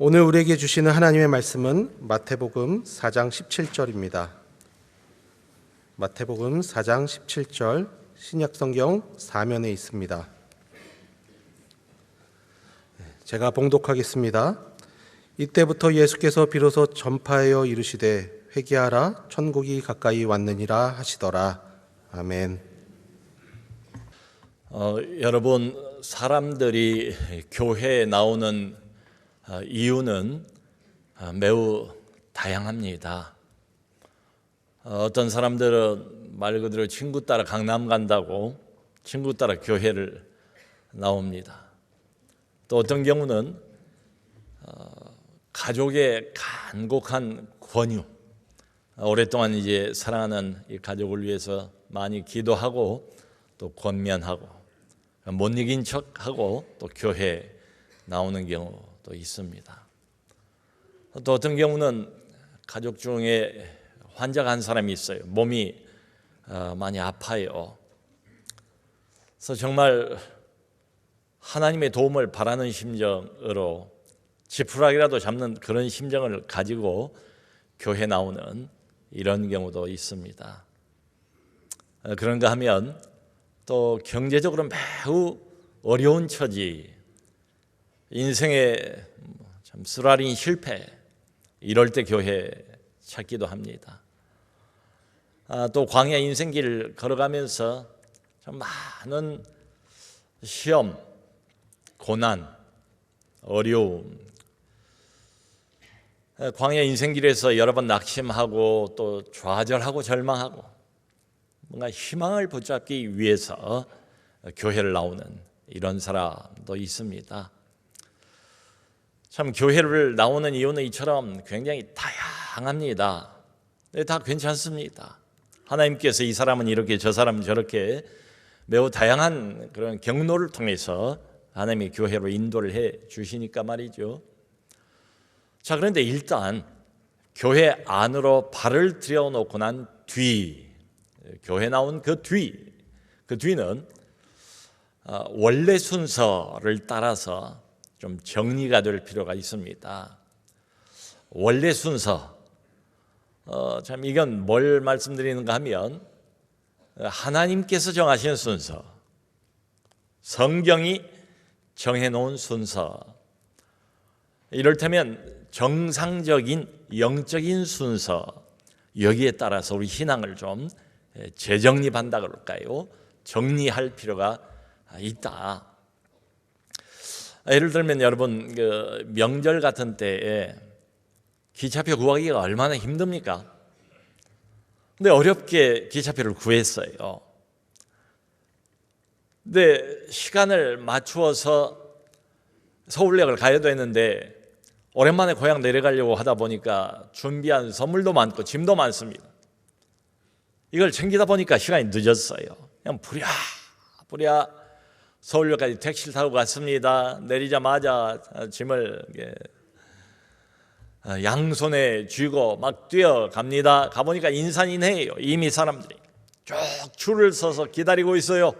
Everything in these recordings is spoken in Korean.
오늘 우리에게 주시는 하나님의 말씀은 마태복음 4장 17절입니다. 마태복음 4장 17절 신약성경 4면에 있습니다. 제가 봉독하겠습니다. 이때부터 예수께서 비로소 전파하여 이르시되 회개하라 천국이 가까이 왔느니라 하시더라. 아멘. 여러분, 사람들이 교회에 나오는 이유는 매우 다양합니다. 어떤 사람들은 말 그대로 친구 따라 강남 간다고 친구 따라 교회를 나옵니다. 또 어떤 경우는 가족의 간곡한 권유, 오랫동안 이제 사랑하는 이 가족을 위해서 많이 기도하고 또 권면하고 못 이긴 척하고 또 교회에 나오는 경우도 있습니다. 또 어떤 경우는 가족 중에 환자가 한 사람이 있어요. 몸이 많이 아파요. 그래서 정말 하나님의 도움을 바라는 심정으로 지푸라기라도 잡는 그런 심정을 가지고 교회 나오는 이런 경우도 있습니다. 그런가 하면 또 경제적으로 매우 어려운 처지, 인생의 참 쓰라린 실패, 이럴 때 교회 찾기도 합니다. 또 광야 인생길 걸어가면서 참 많은 시험, 고난, 어려움, 광야 인생길에서 여러 번 낙심하고 또 좌절하고 절망하고 뭔가 희망을 붙잡기 위해서 교회를 나오는 이런 사람도 있습니다. 참 교회를 나오는 이유는 이처럼 굉장히 다양합니다. 다 괜찮습니다. 하나님께서 이 사람은 이렇게 저 사람은 저렇게 매우 다양한 그런 경로를 통해서 하나님의 교회로 인도를 해 주시니까 말이죠. 자, 그런데 일단 교회 안으로 발을 들여놓고 난 뒤, 교회 나온 그 뒤는 원래 순서를 따라서 좀 정리가 될 필요가 있습니다. 원래 순서, 참 이건 뭘 말씀드리는가 하면 하나님께서 정하신 순서, 성경이 정해놓은 순서, 이를테면 정상적인 영적인 순서, 여기에 따라서 우리 신앙을 좀 재정립한다 그럴까요? 정리할 필요가 있다. 예를 들면 여러분, 그 명절 같은 때에 기차표 구하기가 얼마나 힘듭니까? 근데 어렵게 기차표를 구했어요. 근데 시간을 맞추어서 서울역을 가야 되는데 오랜만에 고향 내려가려고 하다 보니까 준비한 선물도 많고 짐도 많습니다. 이걸 챙기다 보니까 시간이 늦었어요. 그냥 부랴 서울역까지 택시를 타고 갔습니다. 내리자마자 짐을 양손에 쥐고 막 뛰어갑니다. 가보니까 인산인해예요. 이미 사람들이 쭉 줄을 서서 기다리고 있어요.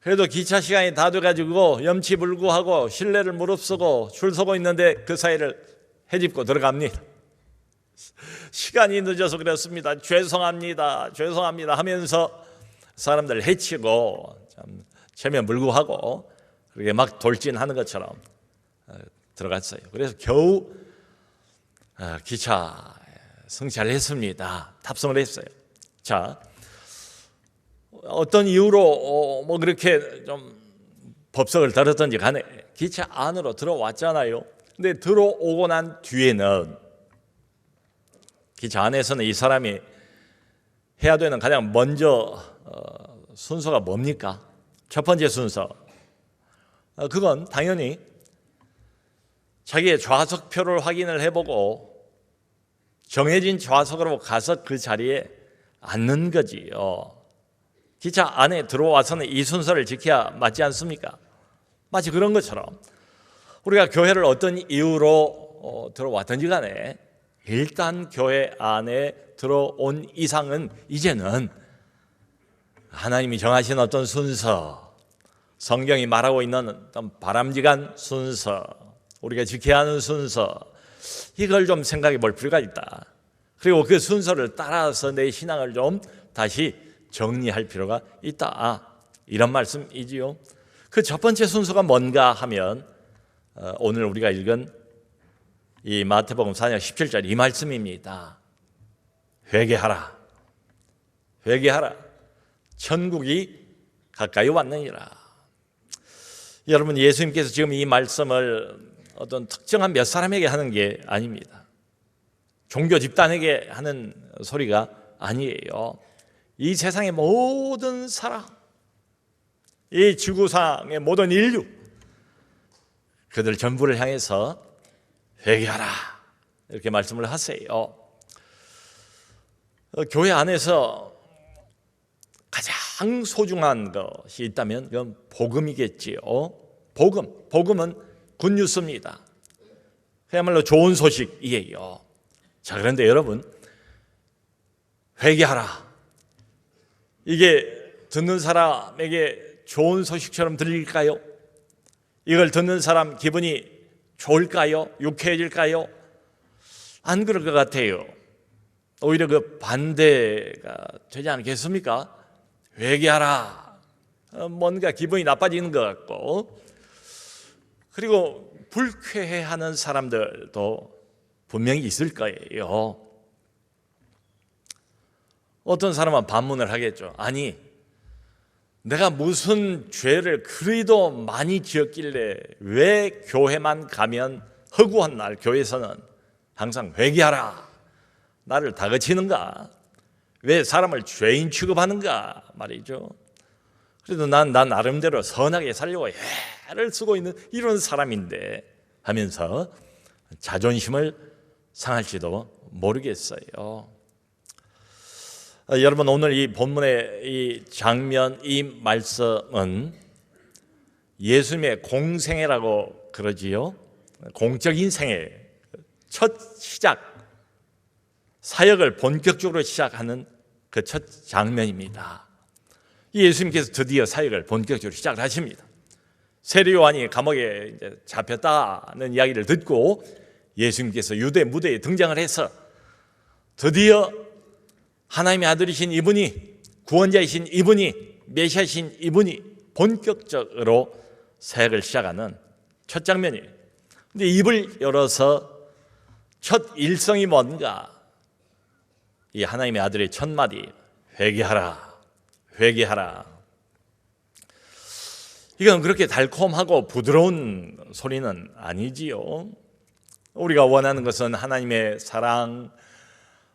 그래도 기차 시간이 다 돼가지고 염치불구하고 실내를 무릅쓰고 줄 서고 있는데 그 사이를 헤집고 들어갑니다. 시간이 늦어서 그렇습니다. 죄송합니다 하면서 사람들 해치고 참 체면불구하고 그렇게 막 돌진하는 것처럼 들어갔어요. 그래서 겨우 기차 승차를 했습니다. 탑승을 했어요. 자, 어떤 이유로 뭐 그렇게 좀 법석을 들었던지 간에 기차 안으로 들어왔잖아요. 근데 들어오고 난 뒤에는 기차 안에서는 이 사람이 해야 되는 가장 먼저 순서가 뭡니까? 첫 번째 순서, 그건 당연히 자기의 좌석표를 확인을 해보고 정해진 좌석으로 가서 그 자리에 앉는 거지요. 기차 안에 들어와서는 이 순서를 지켜야 맞지 않습니까? 마치 그런 것처럼 우리가 교회를 어떤 이유로 들어왔든지 간에 일단 교회 안에 들어온 이상은 이제는 하나님이 정하신 어떤 순서, 성경이 말하고 있는 어떤 바람직한 순서, 우리가 지켜야 하는 순서, 이걸 좀 생각해 볼 필요가 있다. 그리고 그 순서를 따라서 내 신앙을 좀 다시 정리할 필요가 있다. 이런 말씀이지요. 그 첫 번째 순서가 뭔가 하면 오늘 우리가 읽은 이 마태복음 4장 17절 이 말씀입니다. 회개하라. 회개하라. 천국이 가까이 왔느니라. 여러분, 예수님께서 지금 이 말씀을 어떤 특정한 몇 사람에게 하는 게 아닙니다. 종교 집단에게 하는 소리가 아니에요. 이 세상의 모든 사람, 이 지구상의 모든 인류, 그들 전부를 향해서 회개하라 이렇게 말씀을 하세요. 교회 안에서 가장 소중한 것이 있다면 그건 복음이겠지요. 복음은 굿뉴스입니다. 그야말로 좋은 소식이에요. 자, 그런데 여러분, 회개하라. 이게 듣는 사람에게 좋은 소식처럼 들릴까요? 이걸 듣는 사람 기분이 좋을까요? 유쾌해질까요? 안 그럴 것 같아요. 오히려 그 반대가 되지 않겠습니까? 회개하라. 뭔가 기분이 나빠지는 것 같고, 그리고 불쾌해하는 사람들도 분명히 있을 거예요. 어떤 사람은 반문을 하겠죠. 아니, 내가 무슨 죄를 그리도 많이 지었길래 왜 교회만 가면 허구한 날 교회에서는 항상 회개하라, 나를 다그치는가? 왜 사람을 죄인 취급하는가 말이죠. 그래도 난 나름대로 선하게 살려고 애를 쓰고 있는 이런 사람인데 하면서 자존심을 상할지도 모르겠어요. 여러분, 오늘 이 본문의 이 장면, 이 말씀은 예수님의 공생애라고 그러지요. 공적인 생애, 첫 시작, 사역을 본격적으로 시작하는 그 첫 장면입니다. 예수님께서 드디어 사역을 본격적으로 시작을 하십니다. 세례 요한이 감옥에 이제 잡혔다는 이야기를 듣고 예수님께서 유대 무대에 등장을 해서 드디어 하나님의 아들이신 이분이, 구원자이신 이분이, 메시아이신 이분이 본격적으로 사역을 시작하는 첫 장면이에요. 근데 입을 열어서 첫 일성이 뭔가, 이 하나님의 아들의 첫 마디, 회개하라, 회개하라. 이건 그렇게 달콤하고 부드러운 소리는 아니지요. 우리가 원하는 것은 하나님의 사랑,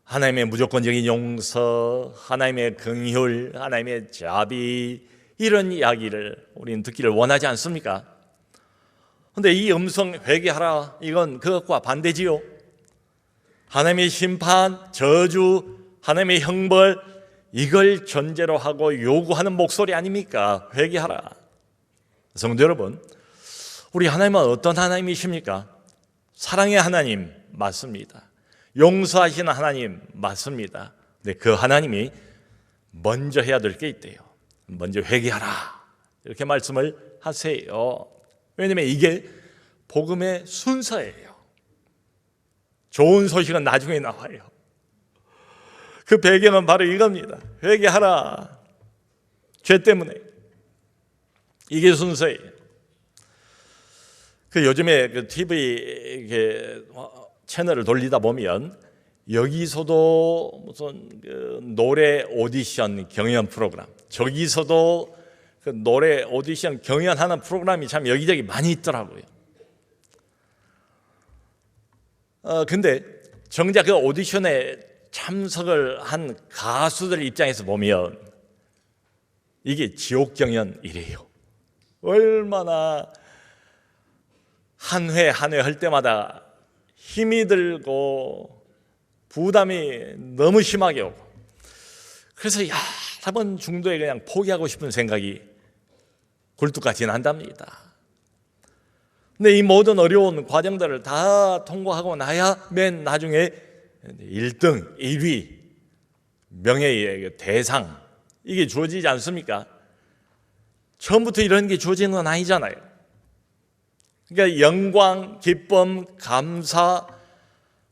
하나님의 무조건적인 용서, 하나님의 긍휼, 하나님의 자비, 이런 이야기를 우리는 듣기를 원하지 않습니까? 그런데 이 음성 회개하라, 이건 그것과 반대지요. 하나님의 심판, 저주, 하나님의 형벌, 이걸 전제로 하고 요구하는 목소리 아닙니까? 회개하라. 성도 여러분, 우리 하나님은 어떤 하나님이십니까? 사랑의 하나님 맞습니다. 용서하시는 하나님 맞습니다. 근데 그 하나님이 먼저 해야 될 게 있대요. 먼저 회개하라, 이렇게 말씀을 하세요. 왜냐하면 이게 복음의 순서예요. 좋은 소식은 나중에 나와요. 그 배경은 바로 이겁니다. 회개하라. 죄 때문에. 이게 순서예요. 그 요즘에 그 TV 채널을 돌리다 보면 여기서도 무슨 그 노래 오디션 경연 프로그램, 저기서도 그 노래 오디션 경연하는 프로그램이 참 여기저기 많이 있더라고요. 근데 정작 그 오디션에 참석을 한 가수들 입장에서 보면 이게 지옥 경연이래요. 얼마나 한 회 한 회 할 때마다 힘이 들고 부담이 너무 심하게 오고, 그래서 여러 중도에 그냥 포기하고 싶은 생각이 굴뚝같이 난답니다. 근데 이 모든 어려운 과정들을 다 통과하고 나야 맨 나중에 1등, 1위, 명예의 대상, 이게 주어지지 않습니까? 처음부터 이런 게 주어지는 건 아니잖아요. 그러니까 영광, 기쁨, 감사,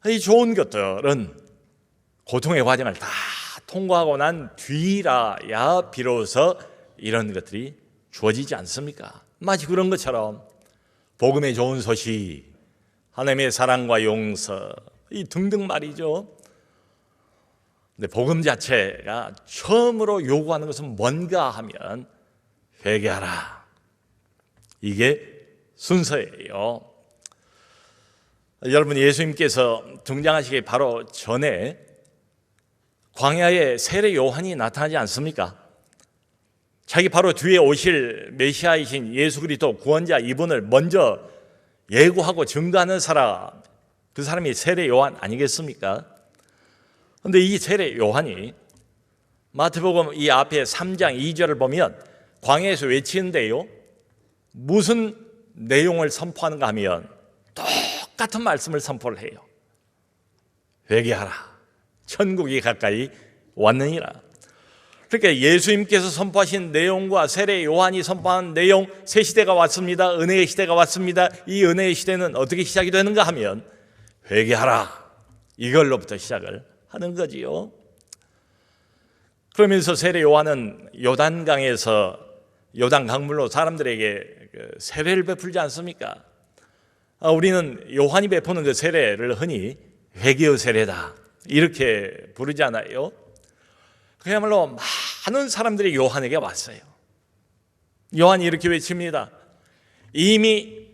이 좋은 것들은 고통의 과정을 다 통과하고 난 뒤라야 비로소 이런 것들이 주어지지 않습니까? 마치 그런 것처럼 복음의 좋은 소식, 하나님의 사랑과 용서, 이 등등 말이죠. 근데 복음 자체가 처음으로 요구하는 것은 뭔가 하면 회개하라. 이게 순서예요. 여러분, 예수님께서 등장하시기 바로 전에 광야에 세례 요한이 나타나지 않습니까? 자기 바로 뒤에 오실 메시아이신 예수 그리스도 구원자 이분을 먼저 예고하고 증거하는 사람, 그 사람이 세례 요한 아니겠습니까? 그런데 이 세례 요한이 마태복음 이 앞에 3장 2절을 보면 광야에서 외치는데요, 무슨 내용을 선포하는가 하면 똑같은 말씀을 선포를 해요. 회개하라, 천국이 가까이 왔느니라. 그러니까 예수님께서 선포하신 내용과 세례 요한이 선포한 내용, 새 시대가 왔습니다, 은혜의 시대가 왔습니다. 이 은혜의 시대는 어떻게 시작이 되는가 하면 회개하라, 이걸로부터 시작을 하는 거지요. 그러면서 세례 요한은 요단강에서 요단 강물로 사람들에게 세례를 베풀지 않습니까? 우리는 요한이 베푸는 그 세례를 흔히 회개의 세례다 이렇게 부르잖아요. 그야말로 많은 사람들이 요한에게 왔어요. 요한이 이렇게 외칩니다. 이미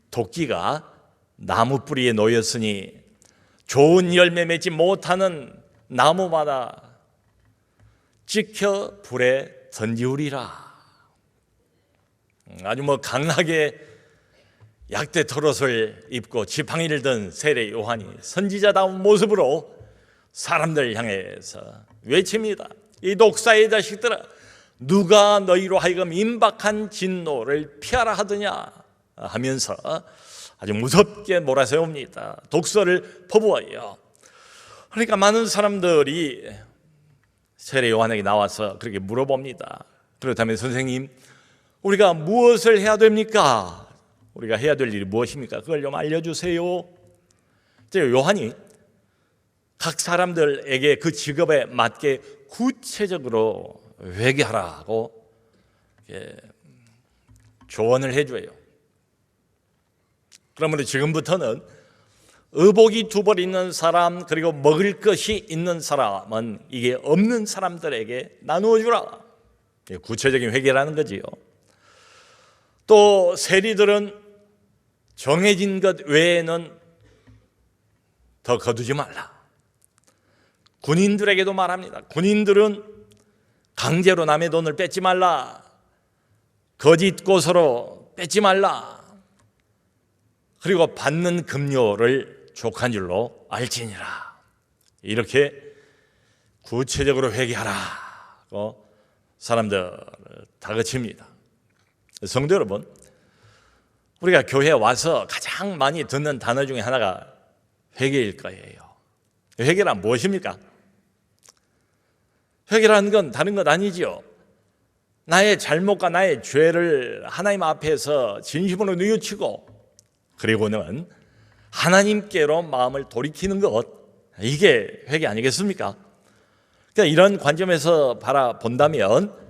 도끼가 나무 뿌리에 놓였으니 좋은 열매 맺지 못하는 나무마다 찍혀 불에 던지우리라. 아주 강하게 약대 털옷을 입고 지팡이를 든 세례 요한이 선지자다운 모습으로 사람들 향해서 외칩니다. 이 독사의 자식들아, 누가 너희로 하여금 임박한 진노를 피하라 하더냐 하면서 아주 무섭게 몰아세웁니다. 독서를 퍼부어요. 그러니까 많은 사람들이 세례 요한에게 나와서 그렇게 물어봅니다. 그렇다면 선생님, 우리가 무엇을 해야 됩니까? 우리가 해야 될 일이 무엇입니까? 그걸 좀 알려주세요. 요한이 각 사람들에게 그 직업에 맞게 구체적으로 회개하라고 조언을 해줘요. 그러므로 지금부터는 의복이 두 벌 있는 사람, 그리고 먹을 것이 있는 사람은 이게 없는 사람들에게 나누어주라. 구체적인 회개라는 거지요. 또 세리들은 정해진 것 외에는 더 거두지 말라. 군인들에게도 말합니다. 군인들은 강제로 남의 돈을 뺏지 말라. 거짓 고소로 뺏지 말라. 그리고 받는 급료를 족한 줄로 알지니라. 이렇게 구체적으로 회개하라고 사람들을 다그칩니다. 성도 여러분, 우리가 교회에 와서 가장 많이 듣는 단어 중에 하나가 회개일 거예요. 회개란 무엇입니까? 회개라는 건 다른 것 아니지요. 나의 잘못과 나의 죄를 하나님 앞에서 진심으로 뉘우치고, 그리고는 하나님께로 마음을 돌이키는 것, 이게 회개 아니겠습니까? 그러니까 이런 관점에서 바라본다면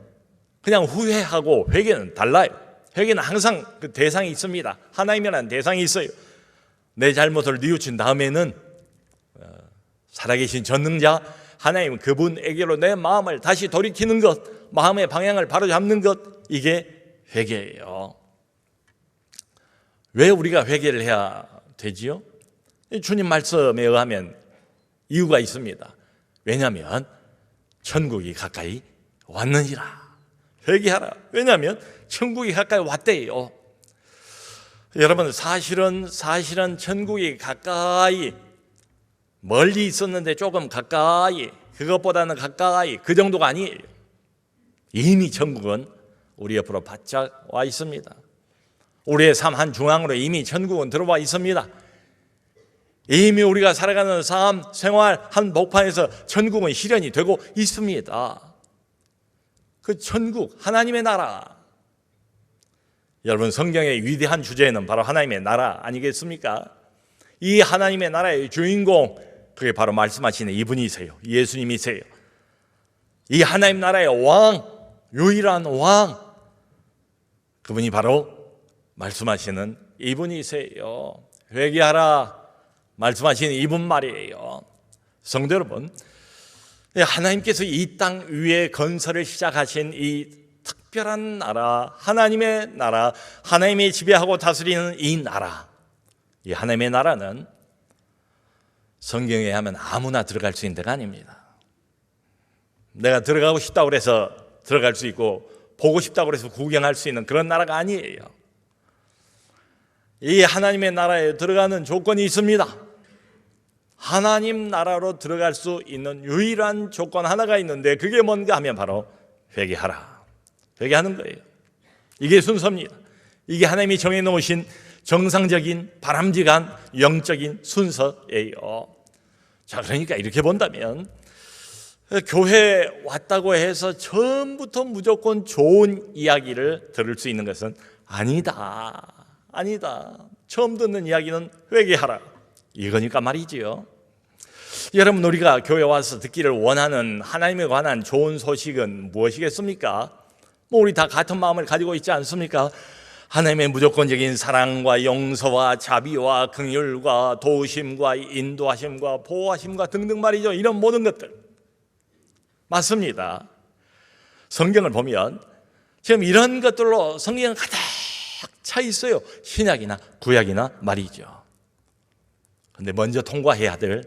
그냥 후회하고 회개는 달라요. 회개는 항상 그 대상이 있습니다. 하나님이라는 대상이 있어요. 내 잘못을 뉘우친 다음에는 살아계신 전능자 하나님, 그분에게로 내 마음을 다시 돌이키는 것, 마음의 방향을 바로잡는 것, 이게 회개예요. 왜 우리가 회개를 해야 되지요? 주님 말씀에 의하면 이유가 있습니다. 왜냐하면 천국이 가까이 왔느니라. 회개하라. 왜냐하면 천국이 가까이 왔대요. 여러분, 사실은 천국이 가까이, 멀리 있었는데 조금 가까이, 그것보다는 가까이, 그 정도가 아니에요. 이미 천국은 우리 옆으로 바짝 와 있습니다. 우리의 삶 한 중앙으로 이미 천국은 들어와 있습니다. 이미 우리가 살아가는 삶, 생활 한 복판에서 천국은 실현이 되고 있습니다. 그 천국, 하나님의 나라, 여러분, 성경의 위대한 주제는 바로 하나님의 나라 아니겠습니까? 이 하나님의 나라의 주인공, 그게 바로 말씀하시는 이분이세요. 예수님이세요. 이 하나님 나라의 왕, 유일한 왕, 그분이 바로 말씀하시는 이분이세요. 회개하라 말씀하시는 이분 말이에요. 성도 여러분, 하나님께서 이 땅 위에 건설을 시작하신 이 특별한 나라, 하나님의 나라, 하나님이 지배하고 다스리는 이 나라, 이 하나님의 나라는 성경에 하면 아무나 들어갈 수 있는 데가 아닙니다. 내가 들어가고 싶다고 해서 들어갈 수 있고 보고 싶다고 해서 구경할 수 있는 그런 나라가 아니에요. 이 하나님의 나라에 들어가는 조건이 있습니다. 하나님 나라로 들어갈 수 있는 유일한 조건 하나가 있는데, 그게 뭔가 하면 바로 회개하라. 회개하는 거예요. 이게 순서입니다. 이게 하나님이 정해놓으신 정상적인 바람직한 영적인 순서예요. 자, 그러니까 이렇게 본다면 교회 왔다고 해서 처음부터 무조건 좋은 이야기를 들을 수 있는 것은 아니다. 처음 듣는 이야기는 회개하라, 이거니까 말이지요. 여러분, 우리가 교회 와서 듣기를 원하는 하나님에 관한 좋은 소식은 무엇이겠습니까? 우리 다 같은 마음을 가지고 있지 않습니까? 하나님의 무조건적인 사랑과 용서와 자비와 긍휼과 도우심과 인도하심과 보호하심과 등등 말이죠. 이런 모든 것들 맞습니다. 성경을 보면 지금 이런 것들로 성경은 가득 차 있어요. 신약이나 구약이나 말이죠. 그런데 먼저 통과해야 될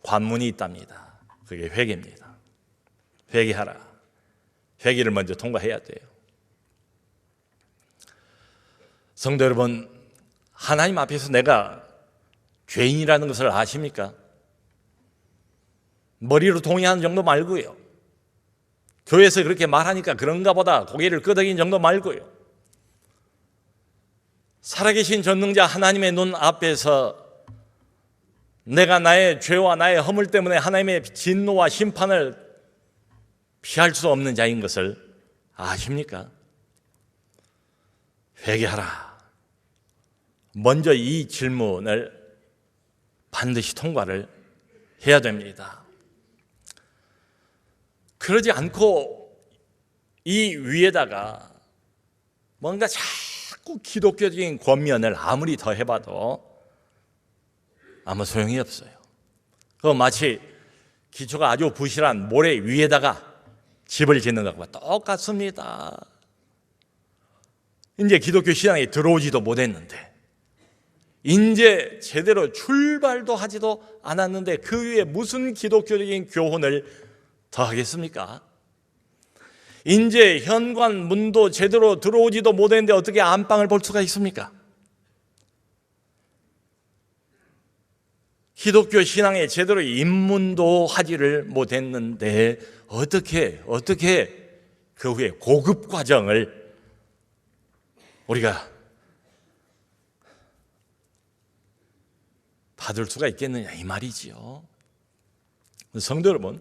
관문이 있답니다. 그게 회개입니다. 회개하라. 회개를 먼저 통과해야 돼요. 성도 여러분, 하나님 앞에서 내가 죄인이라는 것을 아십니까? 머리로 동의하는 정도 말고요. 교회에서 그렇게 말하니까 그런가 보다 고개를 끄덕이는 정도 말고요. 살아계신 전능자 하나님의 눈 앞에서 내가 나의 죄와 나의 허물 때문에 하나님의 진노와 심판을 피할 수 없는 자인 것을 아십니까? 회개하라. 먼저 이 질문을 반드시 통과를 해야 됩니다. 그러지 않고 이 위에다가 뭔가 자꾸 기독교적인 권면을 아무리 더 해봐도 아무 소용이 없어요. 그거 마치 기초가 아주 부실한 모래 위에다가 집을 짓는 것과 똑같습니다. 이제 기독교 신앙에 들어오지도 못했는데, 이제 제대로 출발도 하지도 않았는데 그 위에 무슨 기독교적인 교훈을 더 하겠습니까? 이제 현관 문도 제대로 들어오지도 못했는데 어떻게 안방을 볼 수가 있습니까? 기독교 신앙에 제대로 입문도 하지를 못했는데 어떻게 그 후에 고급 과정을 우리가 받을 수가 있겠느냐, 이 말이지요. 성도 여러분,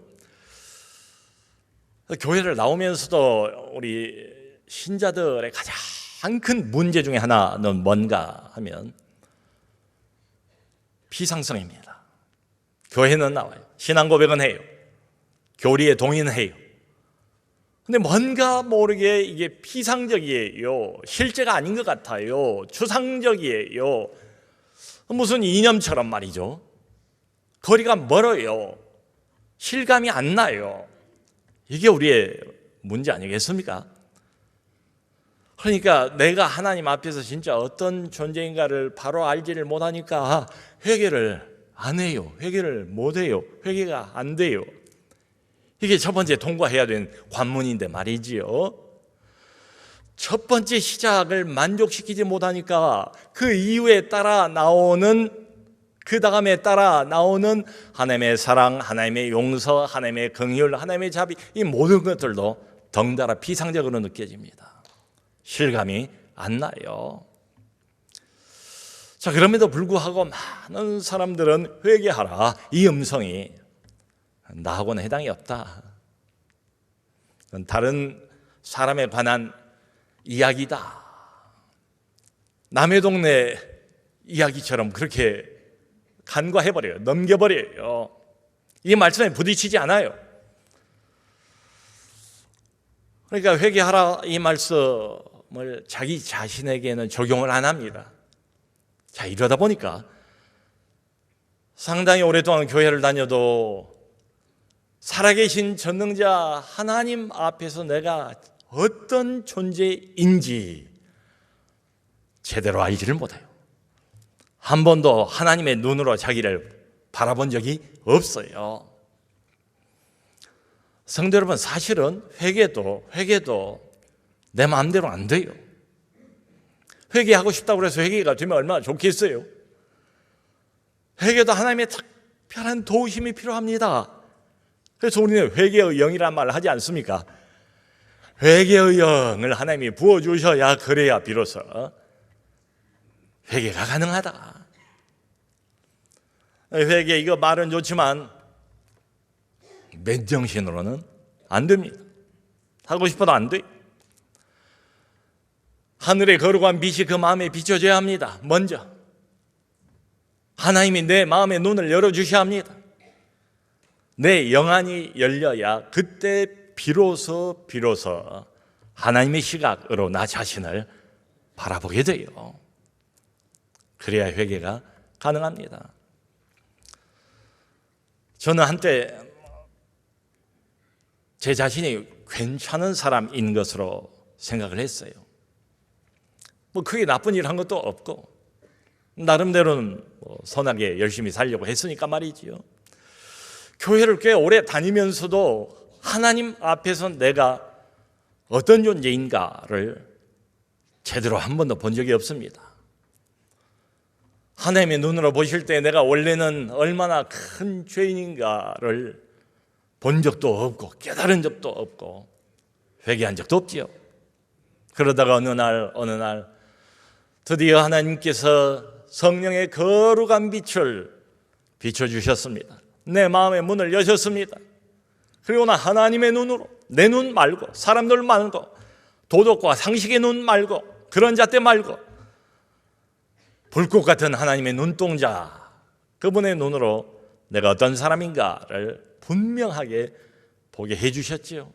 교회를 나오면서도 우리 신자들의 가장 큰 문제 중에 하나는 뭔가 하면 비상성입니다. 교회는 나와요. 신앙 고백은 해요. 교리에 동의해요. 근데 뭔가 모르게 이게 피상적이에요. 실제가 아닌 것 같아요. 추상적이에요. 무슨 이념처럼 말이죠. 거리가 멀어요. 실감이 안 나요. 이게 우리의 문제 아니겠습니까? 그러니까 내가 하나님 앞에서 진짜 어떤 존재인가를 바로 알지를 못하니까 회개를 안 해요. 회개를 못 해요. 회개가 안 돼요. 이게 첫 번째 통과해야 되는 관문인데 말이지요. 첫 번째 시작을 만족시키지 못하니까 그 이후에 따라 나오는, 그 다음에 따라 나오는 하나님의 사랑, 하나님의 용서, 하나님의 긍휼, 하나님의 자비, 이 모든 것들도 덩달아 비상적으로 느껴집니다. 실감이 안 나요. 자, 그럼에도 불구하고 많은 사람들은 회개하라, 이 음성이 나하고는 해당이 없다. 다른 사람에 관한 이야기다. 남의 동네 이야기처럼 그렇게 간과해버려요. 넘겨버려요. 이 말씀에 부딪히지 않아요. 그러니까 회개하라 이 말씀을 자기 자신에게는 적용을 안 합니다. 자, 이러다 보니까 상당히 오랫동안 교회를 다녀도 살아계신 전능자 하나님 앞에서 내가 어떤 존재인지 제대로 알지를 못해요. 한 번도 하나님의 눈으로 자기를 바라본 적이 없어요. 성도 여러분, 사실은 회개도 내 마음대로 안 돼요. 회개하고 싶다고 해서 회개가 되면 얼마나 좋겠어요. 회개도 하나님의 특별한 도우심이 필요합니다. 그래서 우리는 회개의 영이란 말을 하지 않습니까? 회개의 영을 하나님이 부어주셔야 그래야 비로소 회개가 가능하다. 회개 이거 말은 좋지만 맨정신으로는 안 됩니다. 하고 싶어도 안 돼. 하늘의 거룩한 빛이 그 마음에 비춰져야 합니다. 먼저 하나님이 내 마음의 눈을 열어주셔야 합니다. 내 영안이 열려야 그때 비로소 하나님의 시각으로 나 자신을 바라보게 돼요. 그래야 회개가 가능합니다. 저는 한때 제 자신이 괜찮은 사람인 것으로 생각을 했어요. 뭐 크게 나쁜 일 한 것도 없고 나름대로는 선하게 열심히 살려고 했으니까 말이지요. 교회를 꽤 오래 다니면서도 하나님 앞에서 내가 어떤 존재인가를 제대로 한 번도 본 적이 없습니다. 하나님의 눈으로 보실 때 내가 원래는 얼마나 큰 죄인인가를 본 적도 없고 깨달은 적도 없고 회개한 적도 없지요. 그러다가 어느 날 드디어 하나님께서 성령의 거룩한 빛을 비춰주셨습니다. 내 마음의 문을 여셨습니다. 그리고 나 하나님의 눈으로, 내 눈 말고 사람들 말고 도덕과 상식의 눈 말고 그런 잣대 말고 불꽃 같은 하나님의 눈동자, 그분의 눈으로 내가 어떤 사람인가를 분명하게 보게 해주셨지요.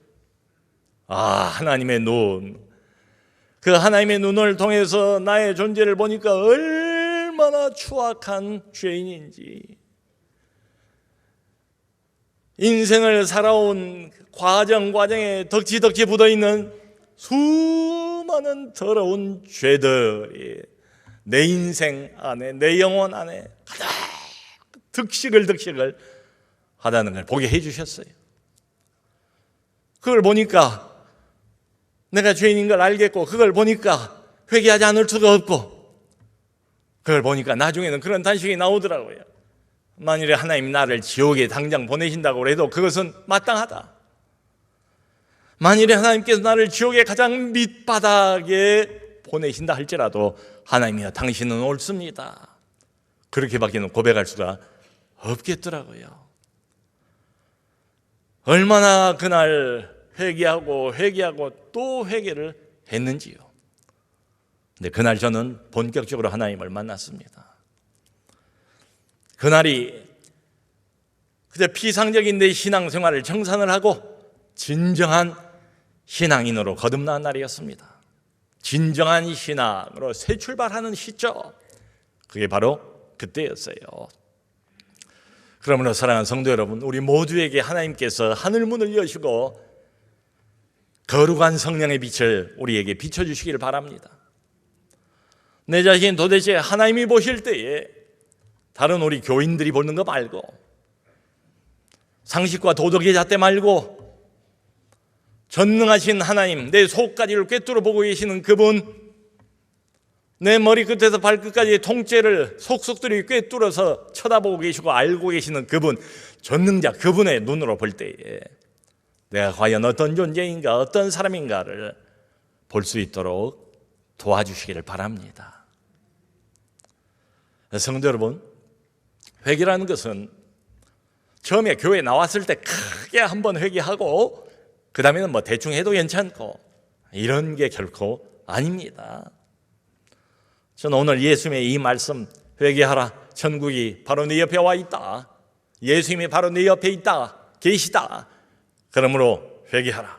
하나님의 눈, 그 하나님의 눈을 통해서 나의 존재를 보니까 얼마나 추악한 죄인인지, 인생을 살아온 과정에 덕지덕지 묻어있는 수많은 더러운 죄들이 내 인생 안에, 내 영혼 안에 가득 득식을 하다는 걸 보게 해주셨어요. 그걸 보니까 내가 죄인인 걸 알겠고, 그걸 보니까 회개하지 않을 수가 없고, 그걸 보니까 나중에는 그런 단식이 나오더라고요. 만일에 하나님 나를 지옥에 당장 보내신다고 해도 그것은 마땅하다. 만일에 하나님께서 나를 지옥의 가장 밑바닥에 보내신다 할지라도 하나님이여 당신은 옳습니다. 그렇게밖에는 고백할 수가 없겠더라고요. 얼마나 그날 회개하고 또 회개를 했는지요. 근데 그날 저는 본격적으로 하나님을 만났습니다. 그날이 그저 피상적인 내 신앙생활을 청산을 하고 진정한 신앙인으로 거듭난 날이었습니다. 진정한 신앙으로 새 출발하는 시점, 그게 바로 그때였어요. 그러므로 사랑하는 성도 여러분, 우리 모두에게 하나님께서 하늘문을 여시고 거룩한 성령의 빛을 우리에게 비춰주시기를 바랍니다. 내 자신 도대체 하나님이 보실 때에 다른 우리 교인들이 보는 거 말고, 상식과 도덕의 잣대 말고, 전능하신 하나님, 내 속까지를 꿰뚫어 보고 계시는 그분, 내 머리끝에서 발끝까지 통째를 속속들이 꿰뚫어서 쳐다보고 계시고 알고 계시는 그분, 전능자 그분의 눈으로 볼 때에 내가 과연 어떤 존재인가, 어떤 사람인가를 볼 수 있도록 도와주시기를 바랍니다. 성도 여러분, 회개라는 것은 처음에 교회 나왔을 때 크게 한번 회개하고 그 다음에는 뭐 대충 해도 괜찮고 이런 게 결코 아닙니다. 저는 오늘 예수님의 이 말씀, 회개하라, 천국이 바로 네 옆에 와 있다, 예수님이 바로 네 옆에 있다, 계시다, 그러므로 회개하라,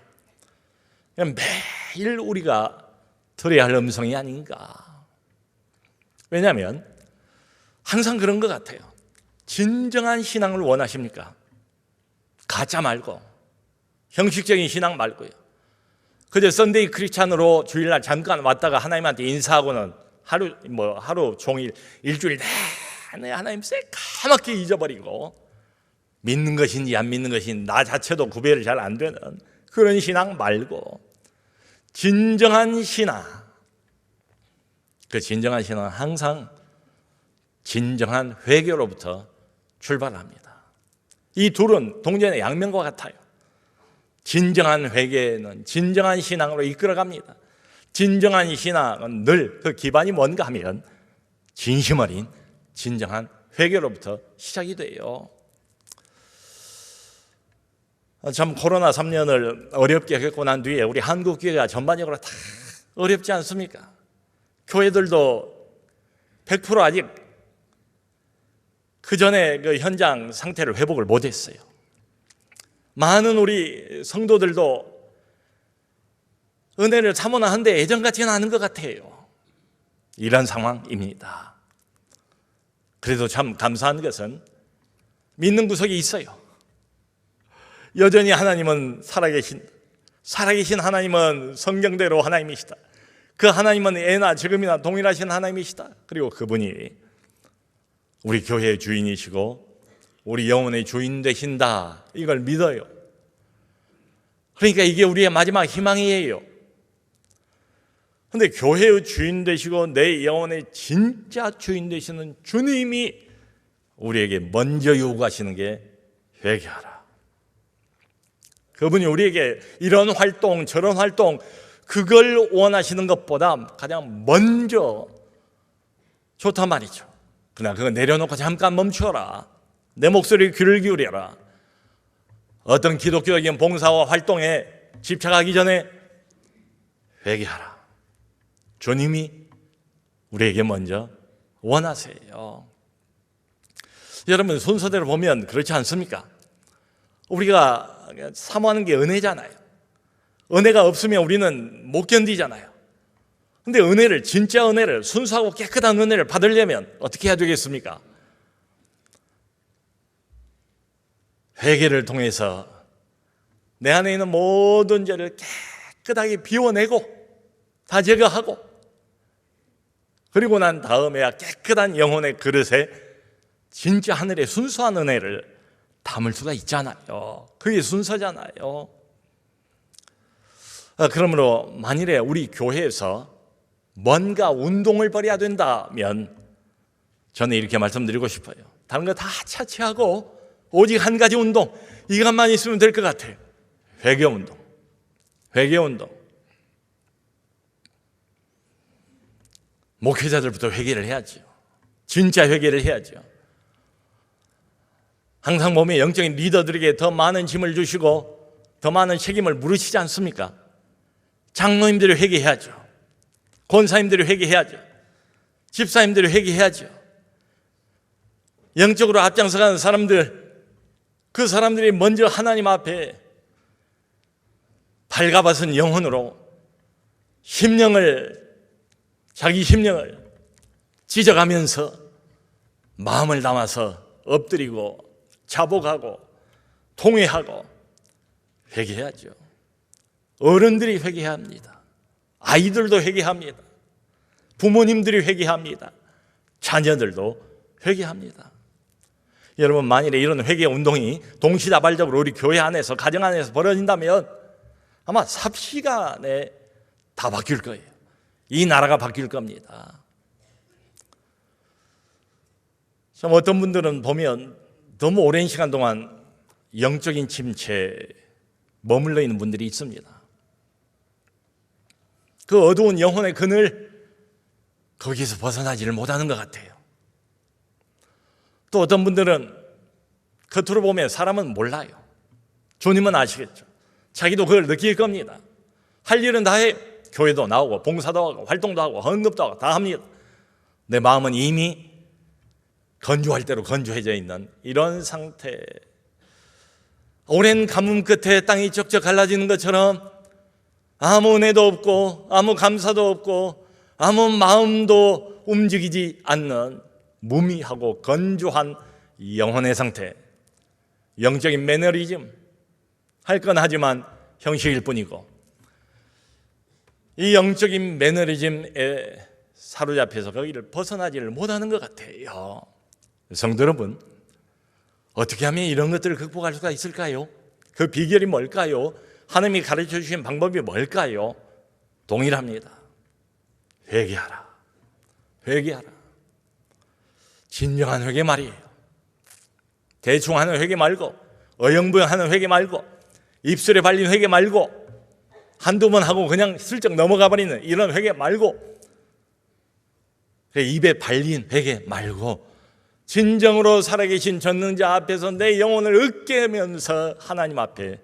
매일 우리가 들어야 할 음성이 아닌가. 왜냐하면 항상 그런 것 같아요. 진정한 신앙을 원하십니까? 가짜 말고, 형식적인 신앙 말고요. 그저 썬데이 크리스찬으로 주일날 잠깐 왔다가 하나님한테 인사하고는 하루 종일 일주일 내내 하나님 새까맣게 잊어버리고, 믿는 것인지 안 믿는 것인지 나 자체도 구별이 잘 안 되는 그런 신앙 말고, 진정한 신앙, 그 진정한 신앙은 항상 진정한 회개로부터 출발합니다. 이 둘은 동전의 양면과 같아요. 진정한 회개는 진정한 신앙으로 이끌어갑니다. 진정한 신앙은 늘 그 기반이 뭔가 하면 진심 어린 진정한 회개로부터 시작이 돼요. 참 코로나 3년을 어렵게 겪고 난 뒤에 우리 한국 교회가 전반적으로 다 어렵지 않습니까? 교회들도 100% 아직 그 전에 그 현장 상태를 회복을 못했어요. 많은 우리 성도들도 은혜를 사모하는데 예전 같지는 않은 것 같아요. 이런 상황입니다. 그래도 참 감사한 것은 믿는 구석이 있어요. 여전히 하나님은 살아계신 하나님은 성경대로 하나님이시다. 그 하나님은 예나 지금이나 동일하신 하나님이시다. 그리고 그분이 우리 교회의 주인이시고 우리 영혼의 주인 되신다, 이걸 믿어요. 그러니까 이게 우리의 마지막 희망이에요. 그런데 교회의 주인 되시고 내 영혼의 진짜 주인 되시는 주님이 우리에게 먼저 요구하시는 게 회개하라. 그분이 우리에게 이런 활동 저런 활동 그걸 원하시는 것보다 가장 먼저 좋단 말이죠. 그러나 그거 내려놓고 잠깐 멈춰라. 내 목소리에 귀를 기울여라. 어떤 기독교적인 봉사와 활동에 집착하기 전에 회개하라. 주님이 우리에게 먼저 원하세요. 여러분, 순서대로 보면 그렇지 않습니까? 우리가 사모하는 게 은혜잖아요. 은혜가 없으면 우리는 못 견디잖아요. 근데 은혜를, 진짜 은혜를, 순수하고 깨끗한 은혜를 받으려면 어떻게 해야 되겠습니까? 회개를 통해서 내 안에 있는 모든 죄를 깨끗하게 비워내고 다 제거하고, 그리고 난 다음에야 깨끗한 영혼의 그릇에 진짜 하늘의 순수한 은혜를 담을 수가 있잖아요. 그게 순서잖아요. 그러므로 만일에 우리 교회에서 뭔가 운동을 벌여야 된다면 저는 이렇게 말씀드리고 싶어요. 다른 거 다 차치하고 오직 한 가지 운동, 이것만 있으면 될 것 같아요. 회개 운동. 회개 운동. 목회자들부터 회개를 해야죠. 진짜 회개를 해야죠. 항상 보면 영적인 리더들에게 더 많은 짐을 주시고 더 많은 책임을 물으시지 않습니까? 장로님들이 회개해야죠. 권사님들이 회개해야죠. 집사님들이 회개해야죠. 영적으로 앞장서가는 사람들, 그 사람들이 먼저 하나님 앞에 발가벗은 영혼으로 자기 심령을 찢어가면서 마음을 담아서 엎드리고 자복하고 통회하고 회개해야죠. 어른들이 회개해야 합니다. 아이들도 회개합니다. 부모님들이 회개합니다. 자녀들도 회개합니다. 여러분, 만일에 이런 회개 운동이 동시다발적으로 우리 교회 안에서, 가정 안에서 벌어진다면 아마 삽시간에 다 바뀔 거예요. 이 나라가 바뀔 겁니다. 참 어떤 분들은 보면 너무 오랜 시간 동안 영적인 침체에 머물러 있는 분들이 있습니다. 그 어두운 영혼의 그늘, 거기에서 벗어나지를 못하는 것 같아요. 또 어떤 분들은 겉으로 보면 사람은 몰라요. 주님은 아시겠죠. 자기도 그걸 느낄 겁니다. 할 일은 다 해요. 교회도 나오고 봉사도 하고 활동도 하고 헌금도 하고 다 합니다. 내 마음은 이미 건조할 대로 건조해져 있는 이런 상태. 오랜 가뭄 끝에 땅이 쩍쩍 갈라지는 것처럼 아무 은혜도 없고 아무 감사도 없고 아무 마음도 움직이지 않는 무미하고 건조한 영혼의 상태. 영적인 매너리즘, 할 건 하지만 형식일 뿐이고, 이 영적인 매너리즘에 사로잡혀서 거기를 벗어나지를 못하는 것 같아요. 성도 여러분, 어떻게 하면 이런 것들을 극복할 수가 있을까요? 그 비결이 뭘까요? 하나님이 가르쳐 주신 방법이 뭘까요? 동일합니다. 회개하라. 회개하라. 진정한 회개 말이에요. 대충 하는 회개 말고, 어영부영하는 회개 말고, 입술에 발린 회개 말고, 한두 번 하고 그냥 슬쩍 넘어가 버리는 이런 회개 말고, 입에 발린 회개 말고, 진정으로 살아계신 전능자 앞에서 내 영혼을 으깨면서 하나님 앞에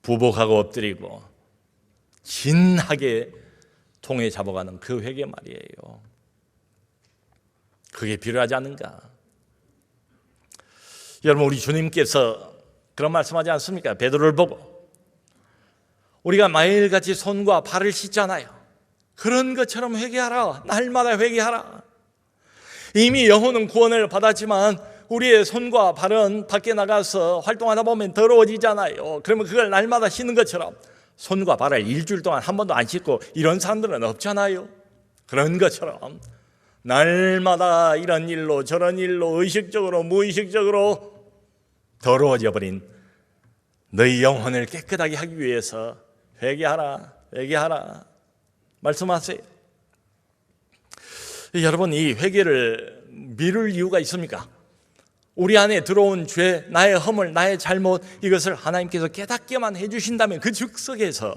부복하고 엎드리고 진하게 통에 잡아가는 그 회개 말이에요. 그게 필요하지 않은가? 여러분, 우리 주님께서 그런 말씀하지 않습니까? 베드로를 보고 우리가 매일같이 손과 발을 씻잖아요. 그런 것처럼 회개하라. 날마다 회개하라. 이미 영혼은 구원을 받았지만 우리의 손과 발은 밖에 나가서 활동하다 보면 더러워지잖아요. 그러면 그걸 날마다 씻는 것처럼 손과 발을 일주일 동안 한 번도 안 씻고 이런 사람들은 없잖아요. 그런 것처럼 날마다 이런 일로 저런 일로 의식적으로 무의식적으로 더러워져 버린 너희 영혼을 깨끗하게 하기 위해서 회개하라, 회개하라 말씀하세요. 여러분, 이 회개를 미룰 이유가 있습니까? 우리 안에 들어온 죄, 나의 허물, 나의 잘못, 이것을 하나님께서 깨닫게만 해주신다면 그 즉석에서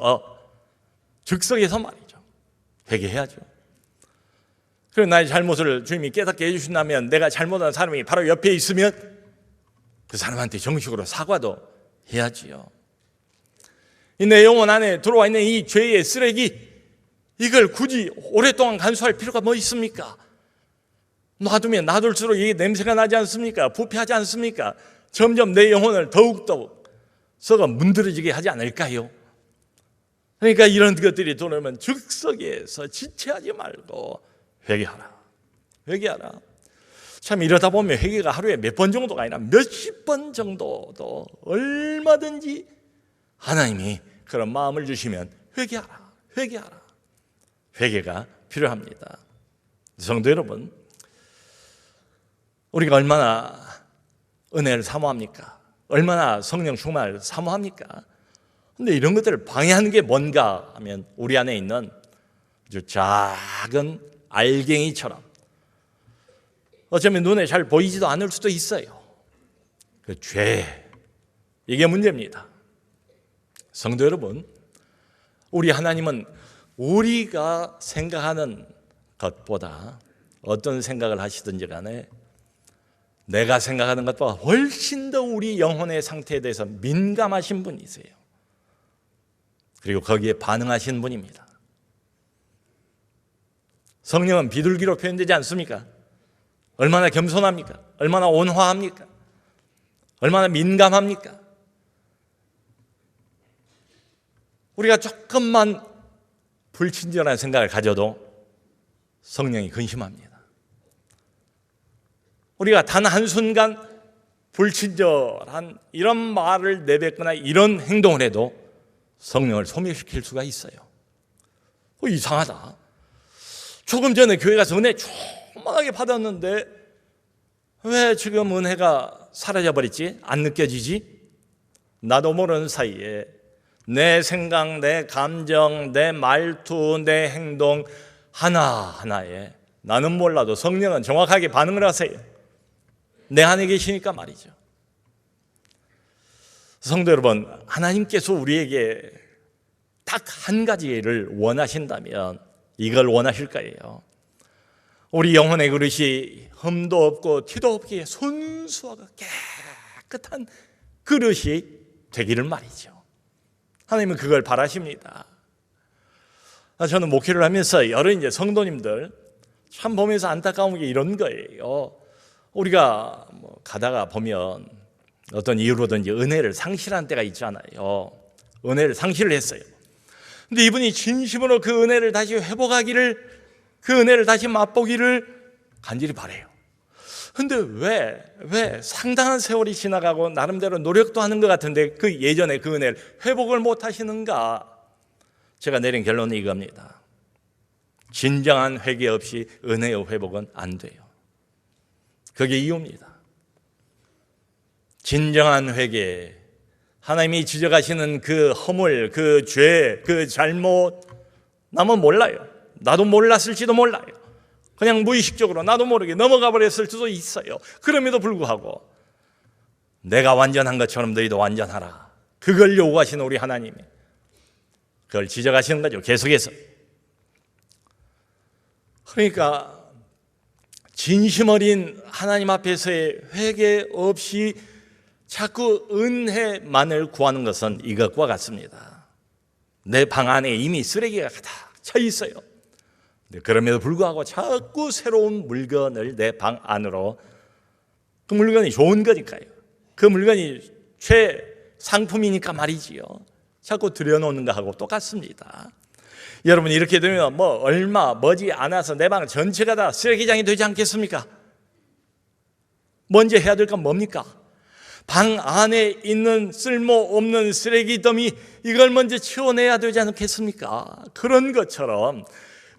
말이죠, 회개해야죠. 그리고 나의 잘못을 주님이 깨닫게 해주신다면 내가 잘못한 사람이 바로 옆에 있으면 그 사람한테 정식으로 사과도 해야지요. 내 영혼 안에 들어와 있는 이 죄의 쓰레기, 이걸 굳이 오랫동안 간수할 필요가 뭐 있습니까? 놔두면 놔둘수록 이게 냄새가 나지 않습니까? 부패하지 않습니까? 점점 내 영혼을 더욱더욱 썩어 문드러지게 하지 않을까요? 그러니까 이런 것들이 들어오면 즉석에서 지체하지 말고 회개하라. 회개하라. 참 이러다 보면 회개가 하루에 몇 번 정도가 아니라 몇십 번 정도도 얼마든지 하나님이 그런 마음을 주시면 회개하라. 회개하라. 회개가 필요합니다. 성도 여러분, 우리가 얼마나 은혜를 사모합니까? 얼마나 성령 충만을 사모합니까? 근데 이런 것들을 방해하는 게 뭔가 하면 우리 안에 있는 아주 작은 알갱이처럼 어쩌면 눈에 잘 보이지도 않을 수도 있어요. 그 죄, 이게 문제입니다. 성도 여러분, 우리 하나님은 우리가 생각하는 것보다 어떤 생각을 하시든지 간에 내가 생각하는 것보다 훨씬 더 우리 영혼의 상태에 대해서 민감하신 분이세요. 그리고 거기에 반응하신 분입니다. 성령은 비둘기로 표현되지 않습니까? 얼마나 겸손합니까? 얼마나 온화합니까? 얼마나 민감합니까? 우리가 조금만 불친절한 생각을 가져도 성령이 근심합니다. 우리가 단 한순간 불친절한 이런 말을 내뱉거나 이런 행동을 해도 성령을 소멸시킬 수가 있어요. 이상하다. 조금 전에 교회 가서 은혜 충만하게 받았는데 왜 지금 은혜가 사라져버렸지? 안 느껴지지? 나도 모르는 사이에 내 생각, 내 감정, 내 말투, 내 행동 하나하나에 나는 몰라도 성령은 정확하게 반응을 하세요. 내 안에 계시니까 말이죠. 성도 여러분, 하나님께서 우리에게 딱 한 가지를 원하신다면 이걸 원하실 거예요. 우리 영혼의 그릇이 흠도 없고 티도 없게 순수하고 깨끗한 그릇이 되기를 말이죠. 하나님은 그걸 바라십니다. 저는 목회를 하면서 여러 성도님들 참 보면서 안타까운 게 이런 거예요. 우리가 가다가 보면 어떤 이유로든지 은혜를 상실한 때가 있잖아요. 은혜를 상실을 했어요. 근데 이분이 진심으로 그 은혜를 다시 회복하기를, 그 은혜를 다시 맛보기를 간절히 바라요. 근데 왜 상당한 세월이 지나가고 나름대로 노력도 하는 것 같은데 그 예전에 그 은혜를 회복을 못 하시는가? 제가 내린 결론은 이겁니다. 진정한 회개 없이 은혜의 회복은 안 돼요. 그게 이유입니다. 진정한 회개, 하나님이 지적하시는 그 허물, 그 죄, 그 잘못, 남은 몰라요. 나도 몰랐을지도 몰라요. 그냥 무의식적으로 나도 모르게 넘어가 버렸을 수도 있어요. 그럼에도 불구하고 내가 완전한 것처럼 너희도 완전하라. 그걸 요구하시는 우리 하나님이 그걸 지적하시는 거죠. 계속해서. 그러니까 진심 어린 하나님 앞에서의 회개 없이 자꾸 은혜만을 구하는 것은 이것과 같습니다. 내 방 안에 이미 쓰레기가 가득 차 있어요. 그럼에도 불구하고 자꾸 새로운 물건을 내 방 안으로, 그 물건이 좋은 거니까요. 그 물건이 최상품이니까 말이지요. 자꾸 들여놓는 거하고 똑같습니다. 여러분 이렇게 되면 얼마 머지 않아서 내 방 전체가 다 쓰레기장이 되지 않겠습니까? 먼저 해야 될 건 뭡니까? 방 안에 있는 쓸모없는 쓰레기 더미, 이걸 먼저 치워내야 되지 않겠습니까? 그런 것처럼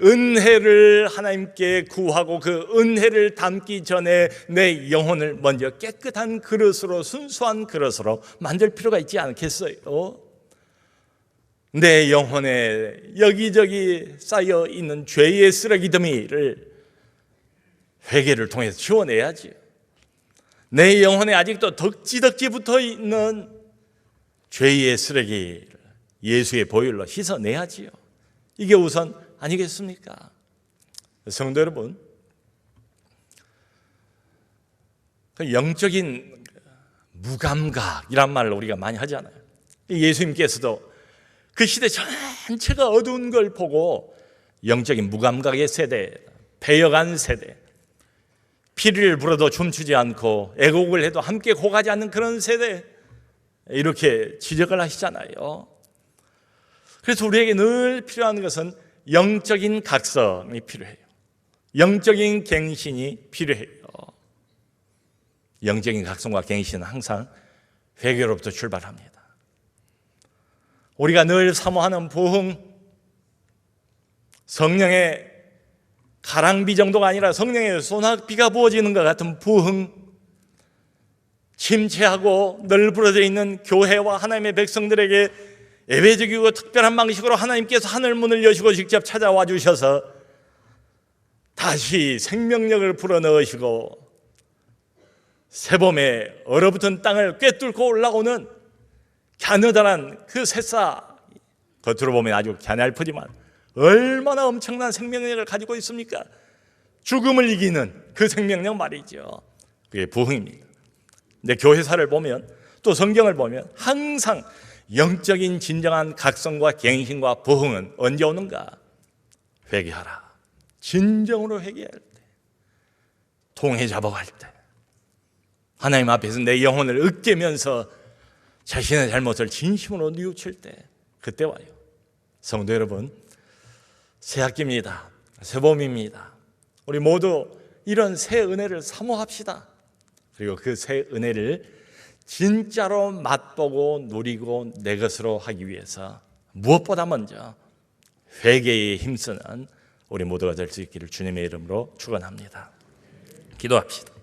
은혜를 하나님께 구하고 그 은혜를 담기 전에 내 영혼을 먼저 깨끗한 그릇으로, 순수한 그릇으로 만들 필요가 있지 않겠어요? 내 영혼에 여기저기 쌓여 있는 죄의 쓰레기 더미를 회개를 통해서 치워내야지. 내 영혼에 아직도 덕지덕지 붙어 있는 죄의 쓰레기를 예수의 보혈로 씻어내야지요. 이게 우선 아니겠습니까? 성도 여러분, 영적인 무감각이란 말을 우리가 많이 하잖아요. 예수님께서도 그 시대 전체가 어두운 걸 보고 영적인 무감각의 세대, 배역한 세대, 피리를 불어도 춤추지 않고 애곡을 해도 함께 곡하지 않는 그런 세대, 이렇게 지적을 하시잖아요. 그래서 우리에게 늘 필요한 것은 영적인 각성이 필요해요. 영적인 갱신이 필요해요. 영적인 각성과 갱신은 항상 회개로부터 출발합니다. 우리가 늘 사모하는 부흥, 성령의 가랑비 정도가 아니라 성령의 소낙비가 부어지는 것 같은 부흥, 침체하고 널브러져 있는 교회와 하나님의 백성들에게 예배적이고 특별한 방식으로 하나님께서 하늘 문을 여시고 직접 찾아와 주셔서 다시 생명력을 불어넣으시고 새봄에 얼어붙은 땅을 꿰뚫고 올라오는 갸느다란 그 새싹, 겉으로 보면 아주 갸냘프지만 얼마나 엄청난 생명력을 가지고 있습니까? 죽음을 이기는 그 생명력 말이죠. 그게 부흥입니다. 근데 교회사를 보면, 또 성경을 보면 항상 영적인 진정한 각성과 갱신과 부흥은 언제 오는가? 회개하라. 진정으로 회개할 때, 통해 잡아갈 때, 하나님 앞에서 내 영혼을 으깨면서 자신의 잘못을 진심으로 뉘우칠 때, 그때 와요. 성도 여러분, 새학기입니다. 새봄입니다. 우리 모두 이런 새 은혜를 사모합시다. 그리고 그 새 은혜를 진짜로 맛보고 누리고 내 것으로 하기 위해서 무엇보다 먼저 회개에 힘쓰는 우리 모두가 될 수 있기를 주님의 이름으로 축원합니다. 기도합시다.